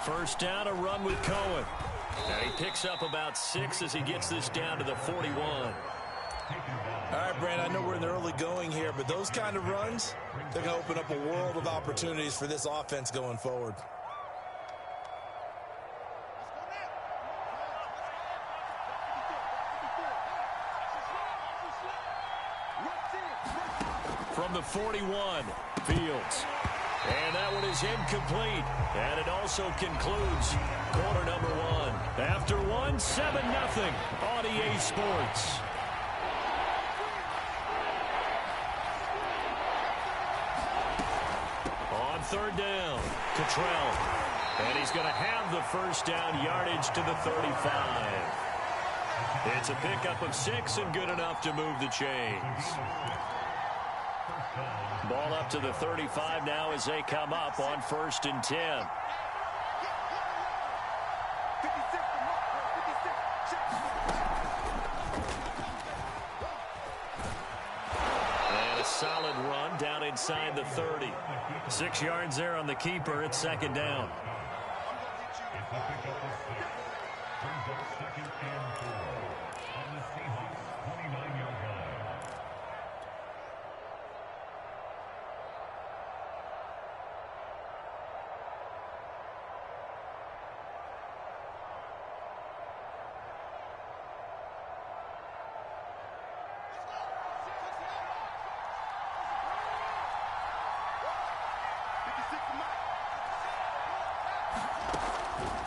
first down, a run with Cohen. And he picks up about 6 as he gets this down to the 41. All right, Brand, I know we're in the early going here, but those kind of runs, they're going to open up a world of opportunities for this offense going forward. From the 41, Fields. And that one is incomplete. And it also concludes quarter number 1. After 1, 7-0 on EA Sports. On third down, Cottrell. And he's going to have the first down, yardage to the 35. It's a pickup of 6 and good enough to move the chains. Ball up to the 35 now as they come up on 1st and 10. And a solid run down inside the 30. 6 yards there on the keeper. It's 2nd down.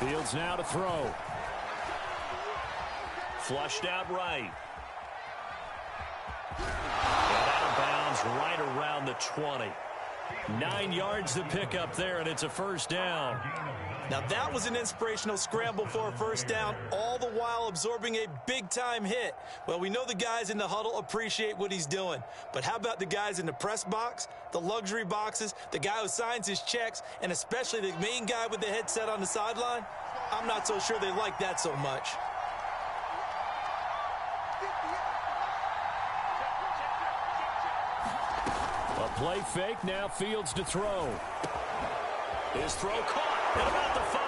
Fields now to throw. Flushed out right. And out of bounds right around the 20. 9 yards to pick up there, and it's a first down. Now that was an inspirational scramble for a first down, all the while absorbing a big-time hit. Well, we know the guys in the huddle appreciate what he's doing. But how about the guys in the press box, the luxury boxes, the guy who signs his checks, and especially the main guy with the headset on the sideline? I'm not so sure they like that so much. A play fake, now Fields to throw. His throw caught at about the 5.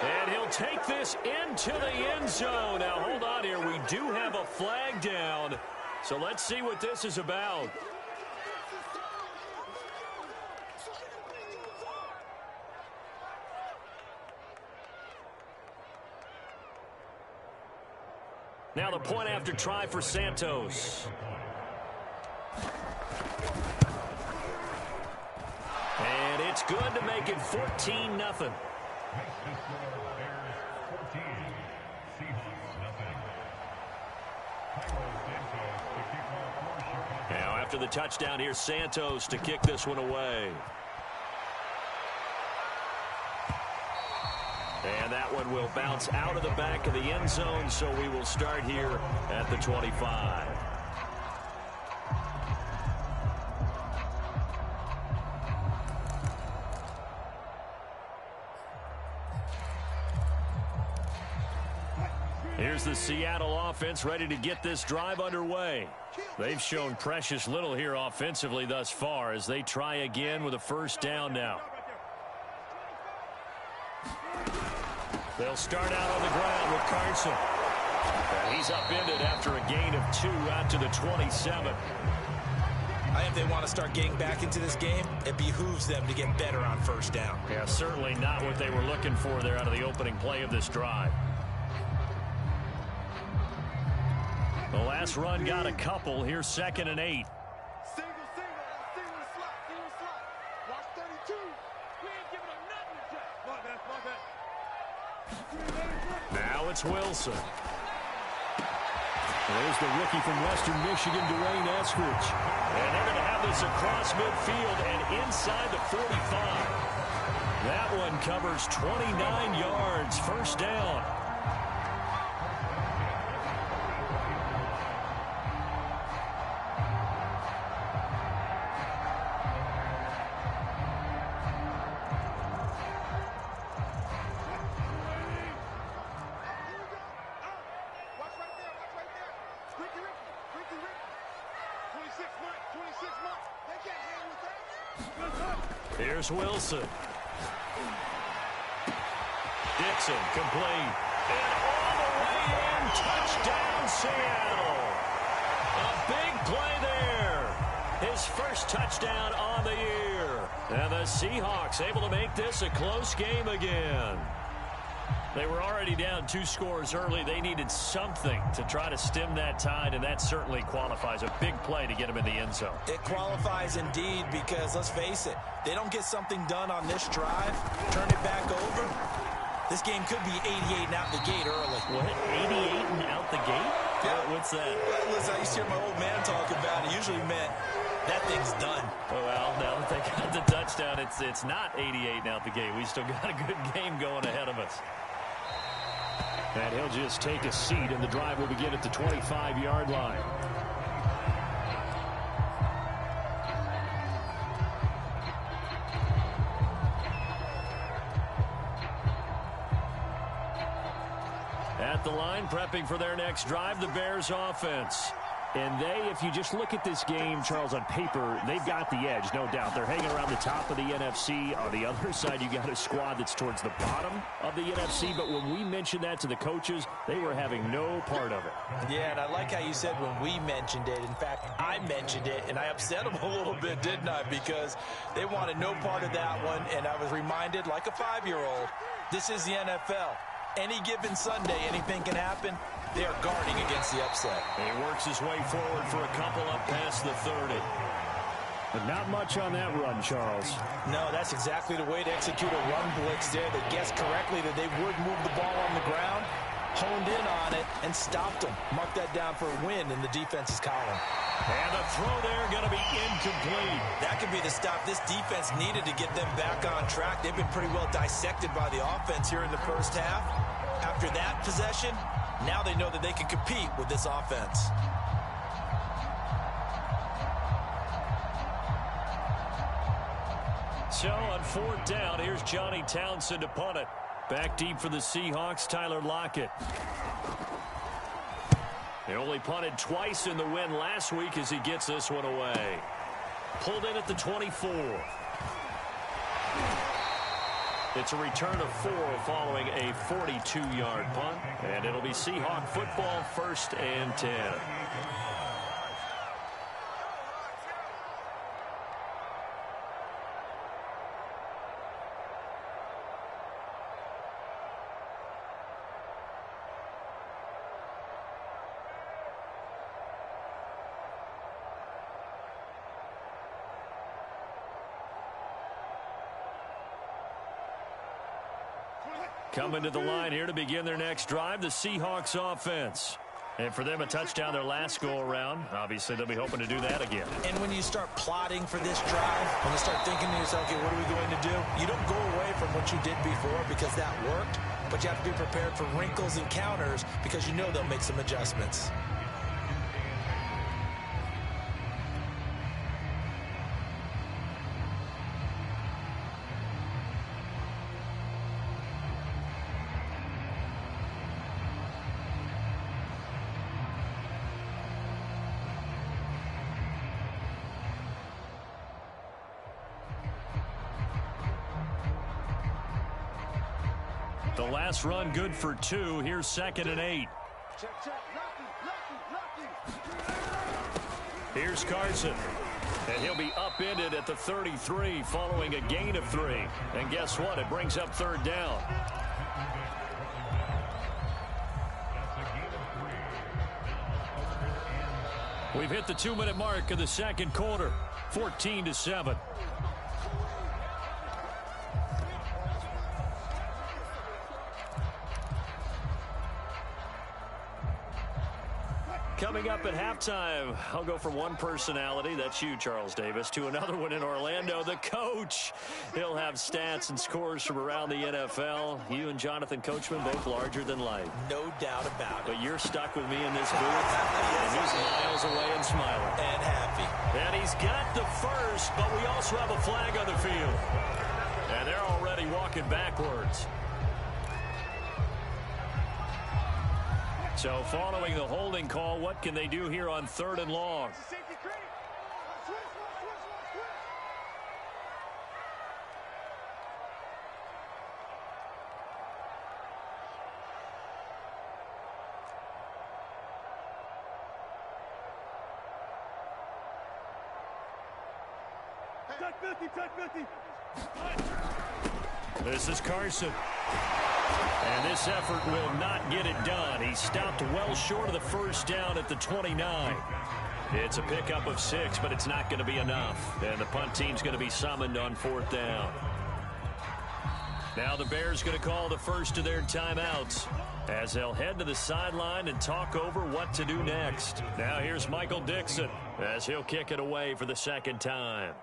And he'll take this into the end zone. Now, hold on here. We do have a flag down. So let's see what this is about. Now the point after try for Santos. And it's good to make it 14-0. Now after the touchdown, here's Santos to kick this one away. And that one will bounce out of the back of the end zone, so we will start here at the 25. Here's the Seattle offense ready to get this drive underway. They've shown precious little here offensively thus far as they try again with a first down now. They'll start out on the ground with Carson. And he's upended after a gain of 2 out to the 27. I think if they want to start getting back into this game, it behooves them to get better on first down. Yeah, certainly not what they were looking for there out of the opening play of this drive. The last run got a couple. Here's 2nd and 8. Now it's Wilson. There's the rookie from Western Michigan, Dwayne Eskridge. And they're going to have this across midfield and inside the 45. That one covers 29 yards. First down. Here's Wilson. Jackson, complete. And all the way in, touchdown Seattle. A big play there. His first touchdown on the year. And the Seahawks able to make this a close game again. They were already down 2 scores early. They needed something to try to stem that tide, and that certainly qualifies. A big play to get them in the end zone. It qualifies indeed because, let's face it, they don't get something done on this drive, turn it back over, this game could be 88 and out the gate early. What, 88 and out the gate? Yeah. What's that? Well, listen, I used to hear my old man talk about it. Usually meant that thing's done. Well, now that they got the touchdown, it's not 88 and out the gate. We still got a good game going ahead of us. And he'll just take a seat, and the drive will begin at the 25-yard line. At the line, prepping for their next drive, the Bears offense. And they, if you just look at this game, Charles, on paper, they've got the edge, no doubt. They're hanging around the top of the NFC. On the other side, you got a squad that's towards the bottom of the NFC. But when we mentioned that to the coaches, they were having no part of it. Yeah, and I like how you said when we mentioned it. In fact, I mentioned it, and I upset them a little bit, didn't I? Because they wanted no part of that one, and I was reminded, like a 5-year-old, this is the NFL. Any given Sunday, anything can happen. They are guarding against the upset. He works his way forward for a couple up past the 30. But not much on that run, Charles. No, that's exactly the way to execute a run blitz there. They guessed correctly that they would move the ball on the ground, honed in on it, and stopped them. Mark that down for a win in the defense's column. And the throw there going to be incomplete. That could be the stop this defense needed to get them back on track. They've been pretty well dissected by the offense here in the first half. After that possession, now they know that they can compete with this offense. So on 4th down, here's Johnny Townsend to punt it. Back deep for the Seahawks, Tyler Lockett. They only punted twice in the win last week as he gets this one away. Pulled in at the 24. It's a return of 4 following a 42-yard punt. And it'll be Seahawk football, 1st and 10. Coming to the line here to begin their next drive, the Seahawks offense. And for them, a touchdown their last go-around. Obviously, they'll be hoping to do that again. And when you start plotting for this drive, when you start thinking to yourself, okay, what are we going to do? You don't go away from what you did before because that worked, but you have to be prepared for wrinkles and counters because you know they'll make some adjustments. The last run good for 2. Here's 2nd and 8. Here's Carson. And he'll be upended at the 33 following a gain of 3. And guess what? It brings up 3rd down. We've hit the 2-minute mark of the second quarter. 14-7. Coming up at halftime, I'll go from one personality, that's you, Charles Davis, to another one in Orlando, the coach. He'll have stats and scores from around the NFL. You and Jonathan Coachman, both larger than life. No doubt about it. But you're stuck with me in this booth, and he's miles away and smiling. And happy. And he's got the first, but we also have a flag on the field. And they're already walking backwards. So following the holding call, what can they do here on 3rd and long? This is Carson. And this effort will not get it done. He stopped well short of the first down at the 29. It's a pickup of 6, but it's not going to be enough. And the punt team's going to be summoned on 4th down. Now the Bears going to call the first of their timeouts as they'll head to the sideline and talk over what to do next. Now here's Michael Dixon as he'll kick it away for the second time.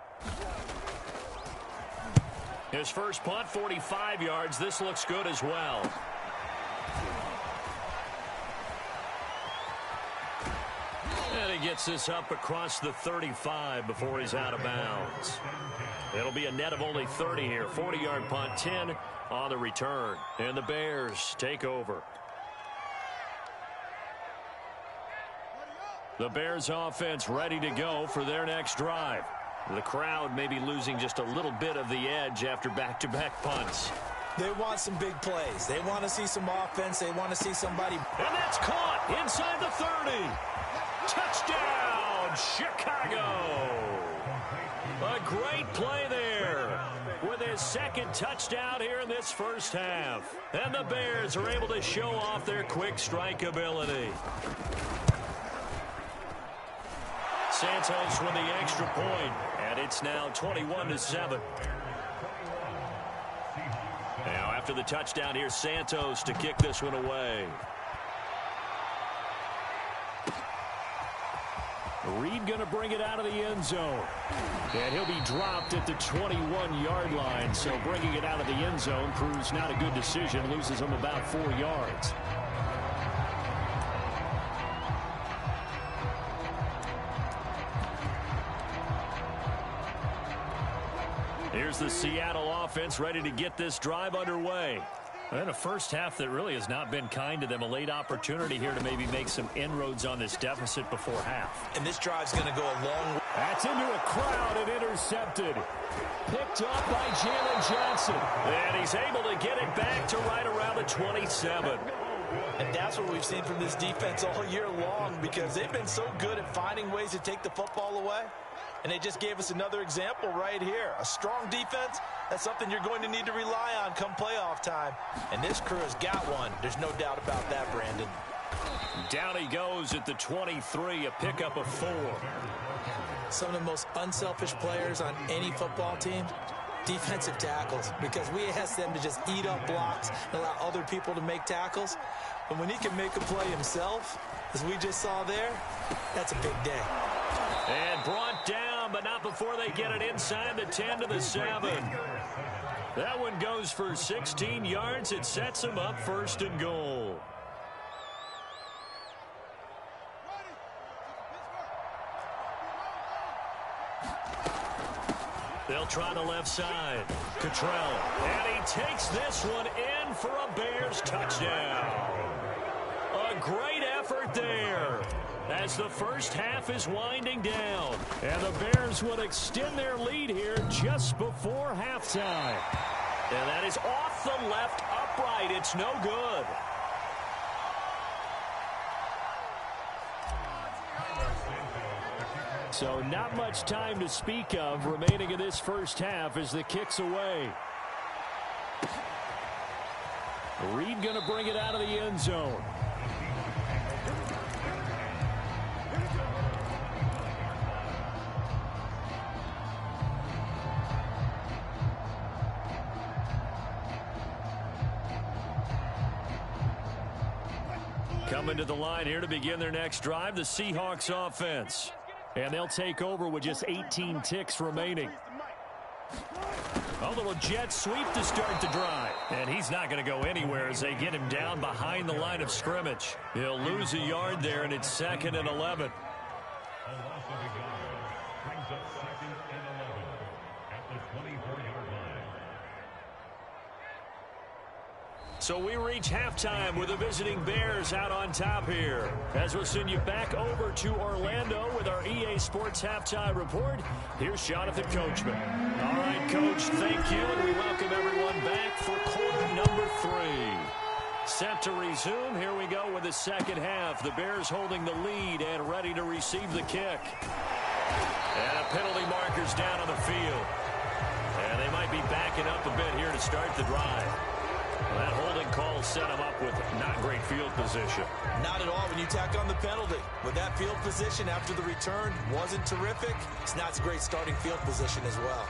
His first punt, 45 yards. This looks good as well. And he gets this up across the 35 before he's out of bounds. It'll be a net of only 30 here. 40-yard punt, 10 on the return. And the Bears take over. The Bears offense ready to go for their next drive. The crowd may be losing just a little bit of the edge after back-to-back punts. They want some big plays. They want to see some offense. They want to see somebody. And that's caught inside the 30. Touchdown, Chicago. A great play there with his second touchdown here in this first half. And the Bears are able to show off their quick strike ability. Santos with the extra point, and it's now 21-7. Now after the touchdown, here's Santos to kick this one away. Reed going to bring it out of the end zone. And he'll be dropped at the 21-yard line, so bringing it out of the end zone proves not a good decision, loses him about 4 yards. Here's the Seattle offense ready to get this drive underway. And a first half that really has not been kind to them. A late opportunity here to maybe make some inroads on this deficit before half. And this drive's going to go a long way. That's into a crowd and intercepted. Picked up by Jalen Johnson. And he's able to get it back to right around the 27. And that's what we've seen from this defense all year long, because they've been so good at finding ways to take the football away. And they just gave us another example right here. A strong defense, that's something you're going to need to rely on come playoff time. And this crew has got one. There's no doubt about that, Brandon. Down he goes at the 23, a pickup of 4. Some of the most unselfish players on any football team, defensive tackles, because we ask them to just eat up blocks and allow other people to make tackles. But when he can make a play himself, as we just saw there, that's a big day. And brought down, but not before they get it inside the 10 to the 7. That one goes for 16 yards. It sets them up 1st and goal. They'll try the left side. Cottrell. And he takes this one in for a Bears touchdown. A great effort there as the first half is winding down. And the Bears will extend their lead here just before halftime. And that is off the left upright. It's no good. So not much time to speak of remaining in this first half as the kick's away. Reed going to bring it out of the end zone. Coming to the line here to begin their next drive, the Seahawks offense. And they'll take over with just 18 ticks remaining. A little jet sweep to start the drive. And he's not going to go anywhere as they get him down behind the line of scrimmage. He'll lose a yard there, and it's 2nd and 11. So we reach halftime with the visiting Bears out on top here. As we'll send you back over to Orlando with our EA Sports Halftime Report, here's Jonathan Coachman. All right, Coach, thank you, and we welcome everyone back for quarter number 3. Set to resume. Here we go with the second half. The Bears holding the lead and ready to receive the kick. And a penalty marker's down on the field. And they might be backing up a bit here to start the drive. Well, that holding call set him up with not great field position. Not at all when you tack on the penalty. With that field position after the return wasn't terrific, it's not a great starting field position as well.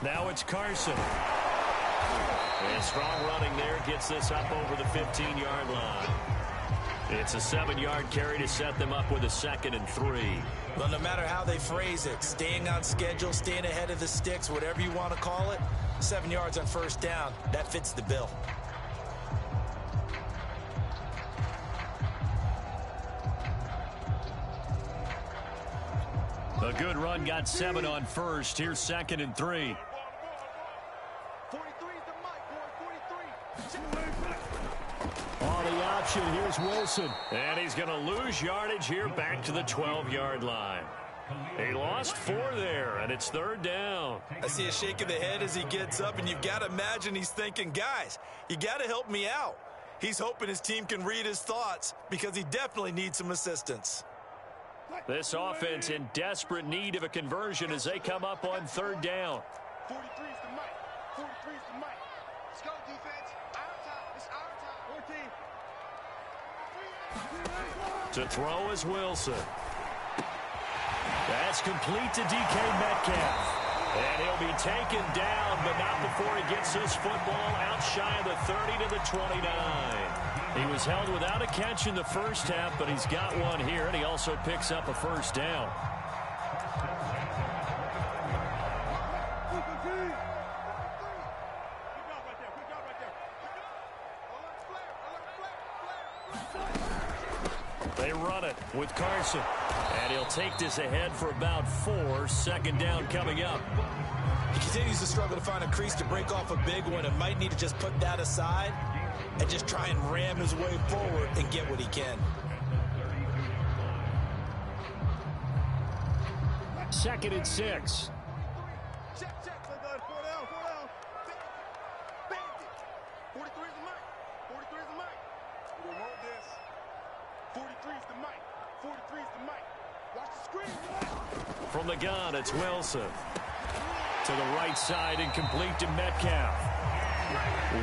Now it's Carson. And strong running there gets this up over the 15-yard line. It's a 7-yard carry to set them up with a 2nd and 3. Well, no matter how they phrase it, staying on schedule, staying ahead of the sticks, whatever you want to call it, 7 yards on first down, that fits the bill. A good run got 7 on first. Here's 2nd and 3. On the option, here's Wilson. And he's going to lose yardage here back to the 12-yard line. He lost 4 there, and it's 3rd down. I see a shake of the head as he gets up, and you've got to imagine he's thinking, guys, you got to help me out. He's hoping his team can read his thoughts because he definitely needs some assistance. This offense in desperate need of a conversion as they come up on 3rd down. 43 is the mic. 43 is the mic. Let's go, defense. Our time. It's our time. 14. To throw is Wilson. That's complete to DK Metcalf. And he'll be taken down, but not before he gets this football out shy of the 30 to the 29. He was held without a catch in the first half, but he's got one here, and he also picks up a first down. They run it with Carson, and he'll take this ahead for about 4. 2nd down coming up. He continues to struggle to find a crease to break off a big one and might need to just put that aside and just try and ram his way forward and get what he can. 2nd and 6. Check. 4 down. 43 is the mic. 43 is the mic. We won't this. 43 is the mic. 43 is the mic. Watch the screen. From the gun, it's Wilson. To the right side and complete to Metcalf.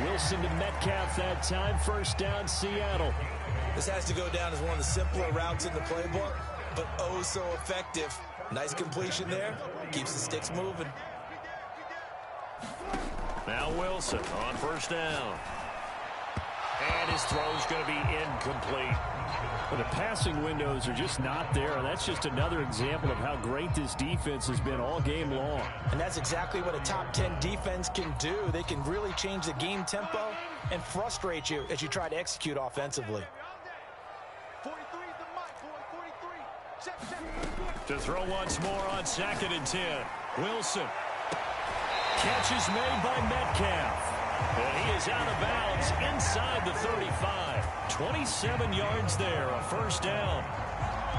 Wilson to Metcalf that time. First down, Seattle. This has to go down as one of the simpler routes in the playbook, but oh so effective. Nice completion there. Keeps the sticks moving. Now Wilson on first down. And his throw's going to be incomplete. But the passing windows are just not there, and that's just another example of how great this defense has been all game long. And that's exactly what a top 10 defense can do. They can really change the game tempo and frustrate you as you try to execute offensively. 43 is the mic, boy. 43. Check. To throw once more on 2nd and 10. Wilson. Catch is made by Metcalf. And he is out of bounds inside the 35. 27 yards there, a first down.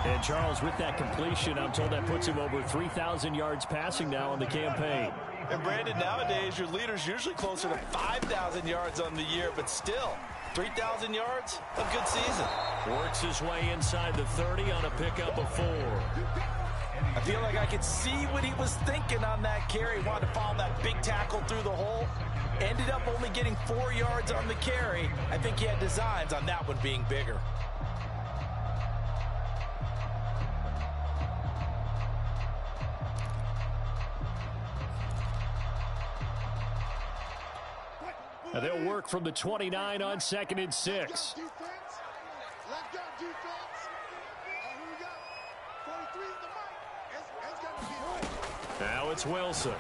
And Charles, with that completion, I'm told that puts him over 3,000 yards passing now on the campaign. And Brandon, nowadays your leader's usually closer to 5,000 yards on the year, but still, 3,000 yards, a good season. Works his way inside the 30 on a pickup of 4. I feel like I could see what he was thinking on that carry. Wanted to follow that big tackle through the hole. Ended up only getting 4 yards on the carry. I think he had designs on that one being bigger. And they'll work from the 29 on 2nd and 6. Let's go, defense. Here we go. 43 is the mic. It's got to be. Now it's Wilson.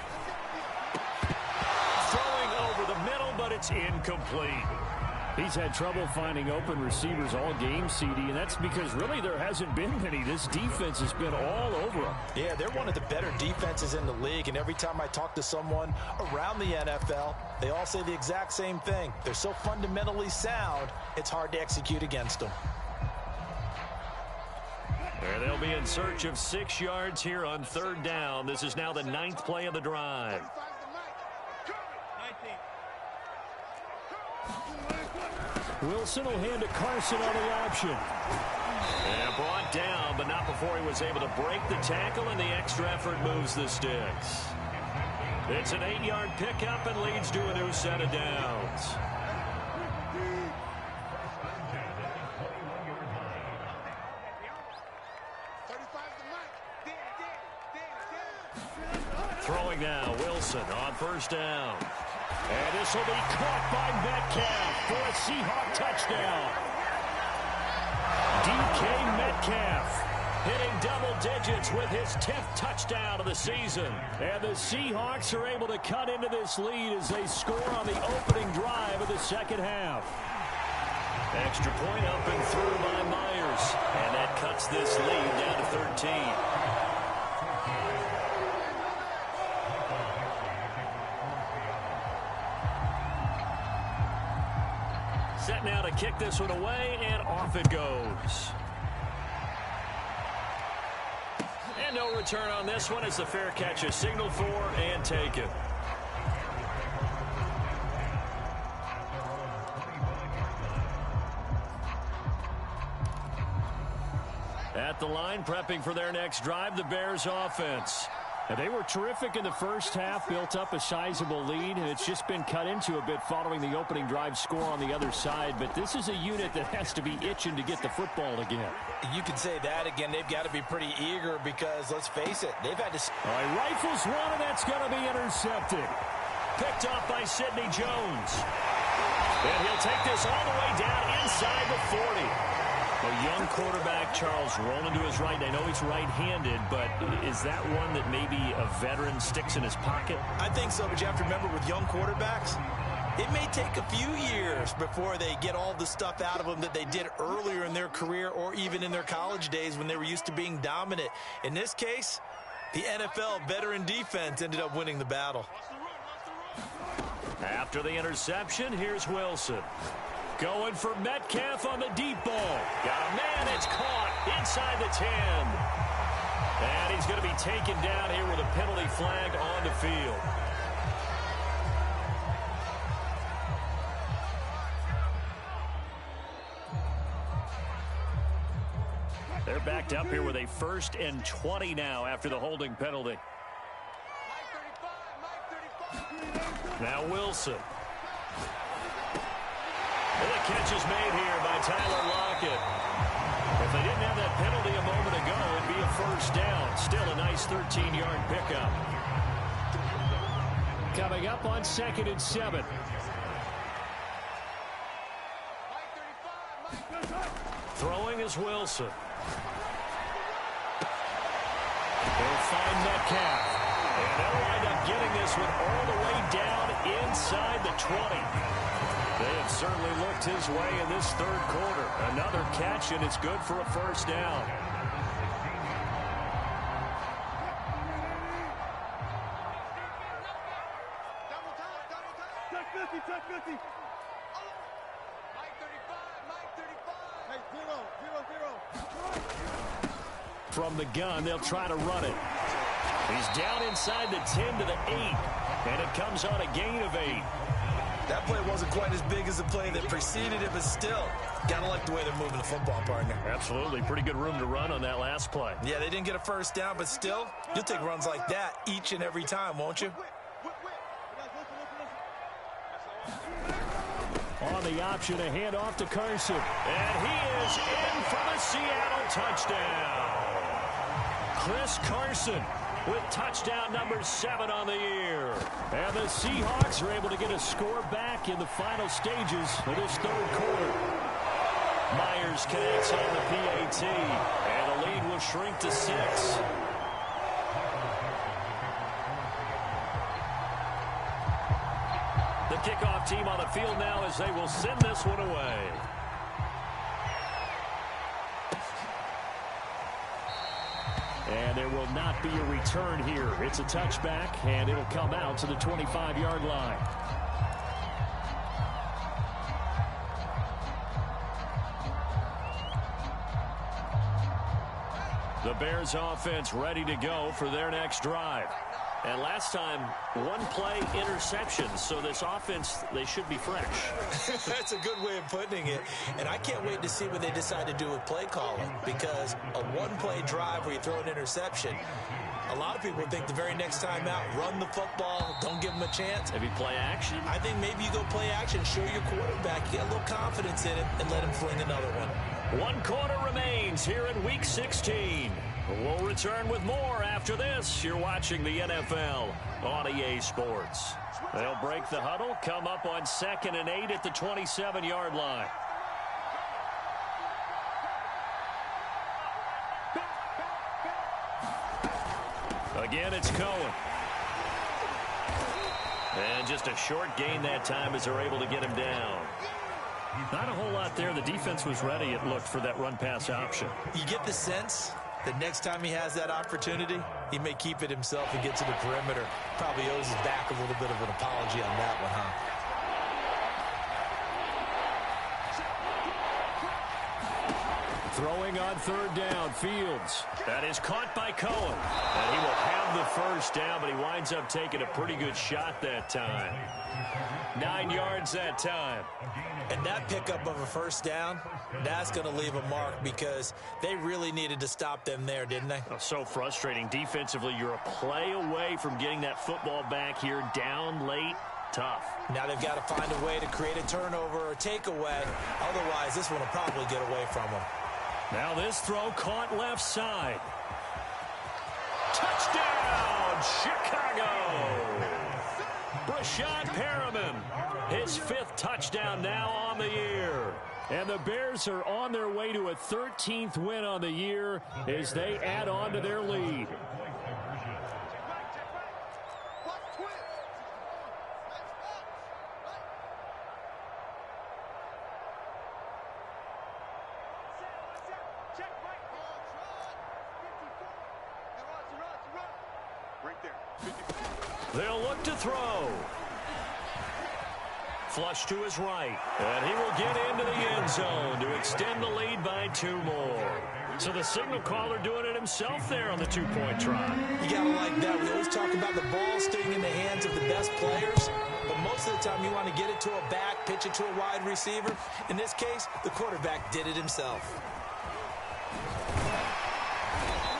Throwing over the middle, but it's incomplete. He's had trouble finding open receivers all game, CD, and that's because really there hasn't been many. This defense has been all over them. Yeah, they're one of the better defenses in the league, and every time I talk to someone around the NFL, they all say the exact same thing. They're so fundamentally sound, it's hard to execute against them. And they'll be in search of 6 yards here on 3rd down. This is now the 9th play of the drive. Wilson will hand to Carson on the option. And brought down, but not before he was able to break the tackle, and the extra effort moves the sticks. It's an 8-yard pickup and leads to a new set of downs. Throwing now, Wilson on 1st down. And this will be caught by Metcalf for a Seahawk touchdown. DK Metcalf hitting double digits with his 10th touchdown of the season. And the Seahawks are able to cut into this lead as they score on the opening drive of the 2nd half. Extra point up and through by Myers. And that cuts this lead down to 13. Set now to kick this one away, and off it goes. And no return on this one as the fair catch is signaled for and taken. At the line, prepping for their next drive, the Bears offense. And they were terrific in the first half, built up a sizable lead, and it's just been cut into a bit following the opening drive score on the other side. But this is a unit that has to be itching to get the football again. You can say that again. They've got to be pretty eager because, let's face it, they've had to... All right, rifles one, and that's going to be intercepted. Picked off by Sidney Jones. And he'll take this all the way down inside the 40. A young quarterback, Charles, rolling to his right. I know he's right-handed, but is that one that maybe a veteran sticks in his pocket? I think so, but you have to remember with young quarterbacks, it may take a few years before they get all the stuff out of them that they did earlier in their career or even in their college days when they were used to being dominant. In this case, the NFL veteran defense ended up winning the battle. After the interception, here's Wilson. Going for Metcalf on the deep ball. Got a man, it's caught inside the 10. And he's going to be taken down here with a penalty flag on the field. They're backed up here with a 1st and 20 now after the holding penalty. Now Wilson. Well, the catch is made here by Tyler Lockett. If they didn't have that penalty a moment ago, it'd be a 1st down. Still a nice 13-yard pickup. Coming up on 2nd and 7. Throwing is Wilson. They'll find Metcalf. And they'll wind up getting this one all the way down inside the 20. They have certainly looked his way in this 3rd quarter. Another catch, and it's good for a 1st down. Check 50, check 50. Mike 35. Hey, 0. From the gun, they'll try to run it. He's down inside the 10 to the 8, and it comes on a gain of 8. That play wasn't quite as big as the play that preceded it, but still, gotta like the way they're moving the football, partner. Absolutely. Pretty good room to run on that last play. Yeah, they didn't get a 1st down, but still, you'll take runs like that each and every time, won't you? On the option, a handoff to Carson. And he is in for the Seattle touchdown. Chris Carson with touchdown number 7 on the year. And the Seahawks are able to get a score back in the final stages of this 3rd quarter. Myers connects on the PAT, and the lead will shrink to 6. The kickoff team on the field now as they will send this one away. And there will not be a return here. It's a touchback, and it'll come out to the 25-yard line. The Bears offense ready to go for their next drive. And last time, one-play interceptions, so this offense, they should be fresh. That's a good way of putting it. And I can't wait to see what they decide to do with play calling, because a one-play drive where you throw an interception, a lot of people think the very next time out, run the football, don't give them a chance. Maybe play action? I think maybe you go play action, show your quarterback, you get a little confidence in it, and let him fling another one. 1 quarter remains here in Week 16. We'll return with more after this. You're watching the NFL on EA Sports. They'll break the huddle, come up on 2nd and 8 at the 27-yard line. Again, it's Cohen. And just a short gain that time as they're able to get him down. Not a whole lot there. The defense was ready, it looked, for that run-pass option. You get the sense that next time he has that opportunity, he may keep it himself and get to the perimeter. Probably owes his back a little bit of an apology on that one, huh? Throwing on 3rd down, Fields. That is caught by Cohen. And he will have the first down, but he winds up taking a pretty good shot that time. 9 yards that time. And that pickup of a first down, that's going to leave a mark because they really needed to stop them there, didn't they? Oh, so frustrating. Defensively, you're a play away from getting that football back here, down late. Tough. Now they've got to find a way to create a turnover or takeaway. Otherwise, this one will probably get away from them. Now this throw caught left side. Touchdown, Chicago! Brashad Perriman, his 5th touchdown now on the year. And the Bears are on their way to a 13th win on the year as they add on to their lead. They'll look to throw. Flush to his right. And he will get into the end zone to extend the lead by 2 more. So the signal caller doing it himself there on the 2-point try. You got to like that. We always talk about the ball staying in the hands of the best players. But most of the time you want to get it to a back, pitch it to a wide receiver. In this case, the quarterback did it himself.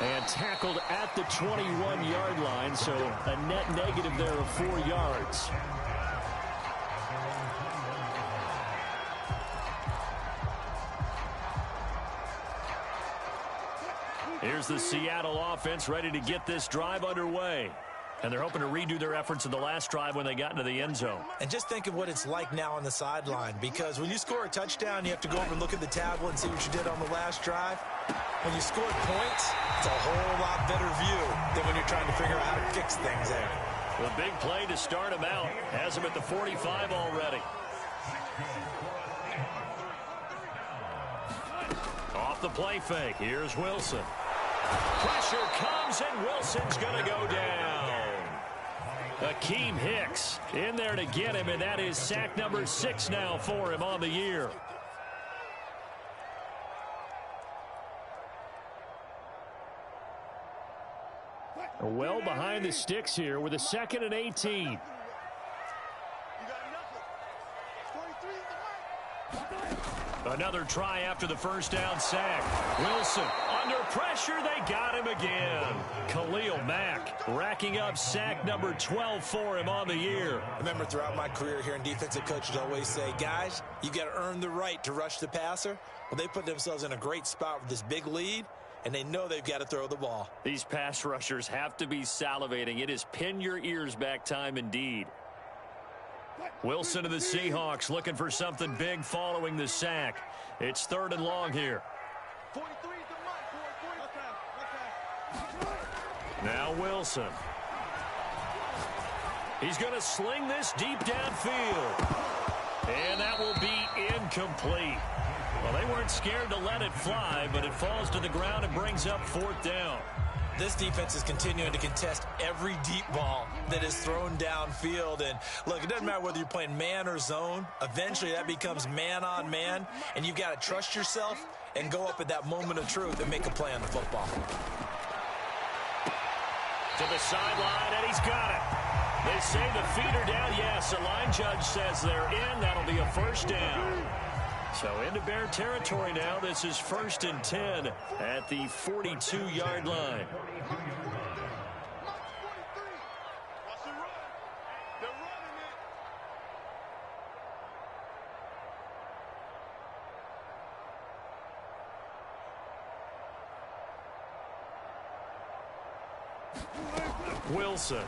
And tackled at the 21-yard line, so a net negative there of 4 yards. Here's the Seattle offense ready to get this drive underway. And they're hoping to redo their efforts in the last drive when they got into the end zone. And just think of what it's like now on the sideline, because when you score a touchdown, you have to go over and look at the tablet and see what you did on the last drive. When you scored points, it's a whole lot better view than when you're trying to figure out how to fix things there. The big play to start him out has him at the 45 already. Off the play fake, here's Wilson. Pressure comes, and Wilson's going to go down. Akeem Hicks in there to get him, and that is sack number 6 now for him on the year. Well behind the sticks here with a 2nd and 18. Another try after the first down sack. Wilson under pressure. They got him again. Khalil Mack racking up sack number 12 for him on the year. I remember throughout my career here in defensive coaches always say, guys, you got to earn the right to rush the passer. Well, they put themselves in a great spot with this big lead, and they know they've got to throw the ball. These pass rushers have to be salivating. It is pin your ears back time indeed. Wilson of the Seahawks looking for something big following the sack. It's 3rd and long here. Now Wilson. He's going to sling this deep downfield. And that will be incomplete. Well, they weren't scared to let it fly, but it falls to the ground and brings up 4th down. This defense is continuing to contest every deep ball that is thrown downfield. And look, it doesn't matter whether you're playing man or zone. Eventually, that becomes man on man, and you've got to trust yourself and go up at that moment of truth and make a play on the football. To the sideline, and he's got it. They say the feet are down. Yes, the line judge says they're in. That'll be a first down. So into Bear territory now. This is 1st and 10 at the 42-yard line. Wilson.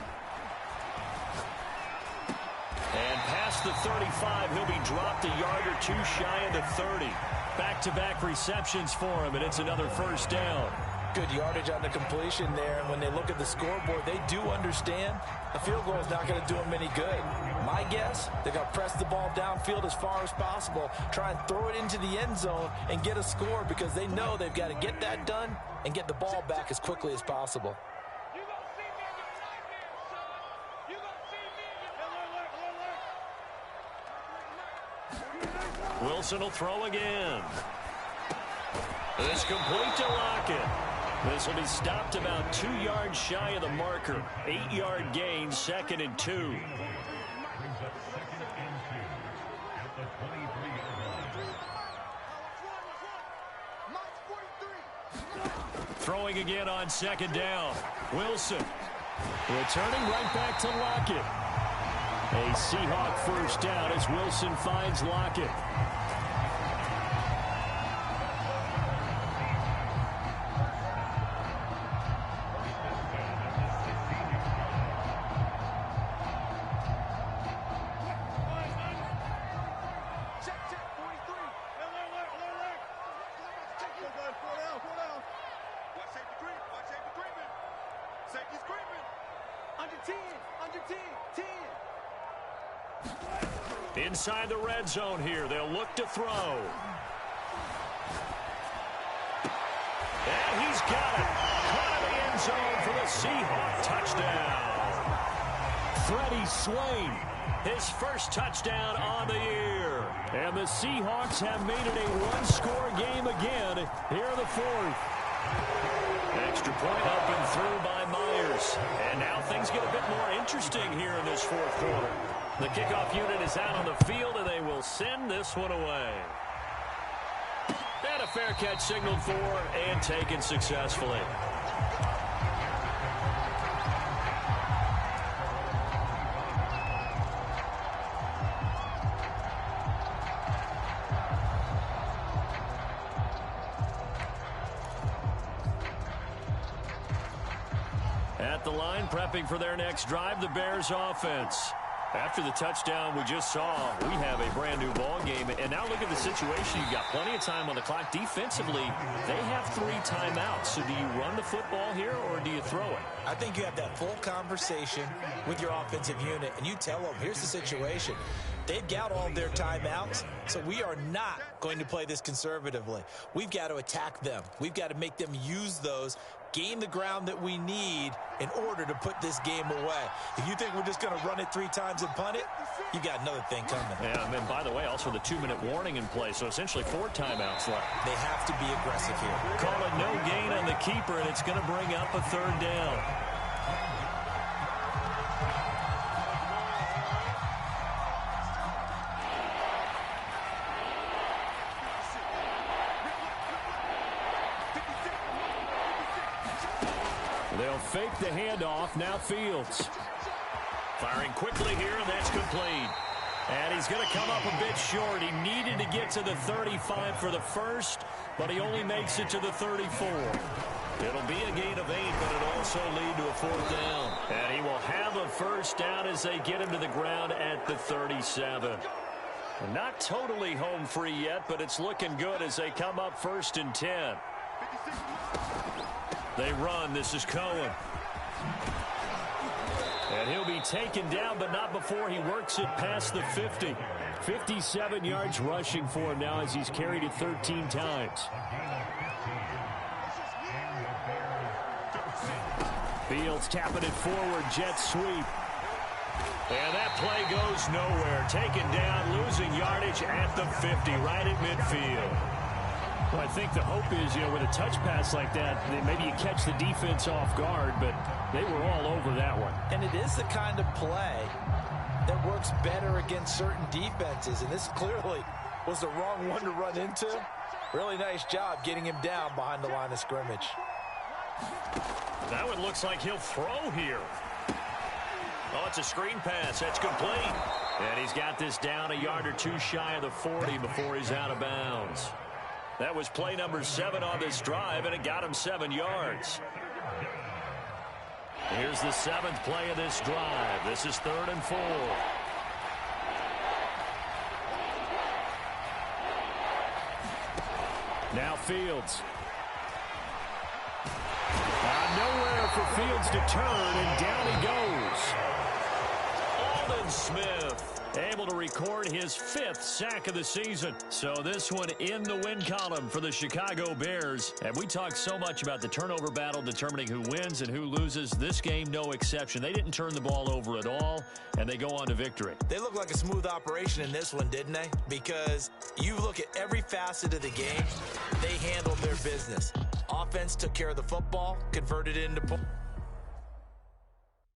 And past the 35, he'll be dropped a yard or two shy of the 30. Back-to-back receptions for him, and it's another first down. Good yardage on the completion there, and when they look at the scoreboard, they do understand a field goal is not going to do them any good. My guess, they're going to press the ball downfield as far as possible, try and throw it into the end zone and get a score because they know they've got to get that done and get the ball back as quickly as possible. Wilson will throw again. It's complete to Lockett. This will be stopped about 2 yards shy of the marker. 8-yard gain, 2nd and 2. Throwing again on 2nd down. Wilson returning right back to Lockett. A Seahawk first down as Wilson finds Lockett. Inside the red zone here. They'll look to throw. And he's got it. Caught in the end zone for the Seahawk touchdown. Freddie Swain, his first touchdown on the year. And the Seahawks have made it a one-score game again here in the 4th. Extra point up and through by Myers. And now things get a bit more interesting here in this 4th quarter. The kickoff unit is out on the field, and they will send this one away. And a fair catch signaled for and taken successfully. At the line, prepping for their next drive, the Bears offense. After the touchdown we just saw, we have a brand-new ball game. And now look at the situation. You've got plenty of time on the clock. Defensively, they have 3 timeouts. So do you run the football here or do you throw it? I think you have that full conversation with your offensive unit, and you tell them, here's the situation. They've got all their timeouts, so we are not going to play this conservatively. We've got to attack them. We've got to make them use those, gain the ground that we need in order to put this game away. If you think we're just going to run it 3 times and punt it, you got another thing coming. Yeah, and by the way, also the 2-minute warning in play, so essentially 4 timeouts left. They have to be aggressive here. Call it no gain on the keeper, and it's going to bring up a 3rd down. They'll fake the handoff. Now Fields. Firing quickly here, and that's complete. And he's going to come up a bit short. He needed to get to the 35 for the first, but he only makes it to the 34. It'll be a gain of 8, but it'll also lead to a 4th down. And he will have a first down as they get him to the ground at the 37. Not totally home free yet, but it's looking good as they come up 1st and 10. They run. This is Cohen. And he'll be taken down, but not before he works it past the 50. 57 yards rushing for him now as he's carried it 13 times. Fields tapping it forward, jet sweep. And that play goes nowhere. Taken down, losing yardage at the 50, right at midfield. Well, I think the hope is, with a touch pass like that, maybe you catch the defense off guard, but they were all over that one. And it is the kind of play that works better against certain defenses, and this clearly was the wrong one to run into. Really nice job getting him down behind the line of scrimmage. That one looks like he'll throw here. Oh, it's a screen pass. That's complete. And he's got this down a yard or two shy of the 40 before he's out of bounds. That was play number 7 on this drive, and it got him 7 yards. Here's the 7th play of this drive. This is 3rd and 4. Now Fields. Nowhere for Fields to turn, and down he goes. Aldon Smith able to record his 5th sack of the season. So this one in the win column for the Chicago Bears. And we talk so much about the turnover battle determining who wins and who loses. This game, no exception. They didn't turn the ball over at all, and they go on to victory. They look like a smooth operation in this one, didn't they? Because you look at every facet of the game, they handled their business. Offense took care of the football, converted it into points.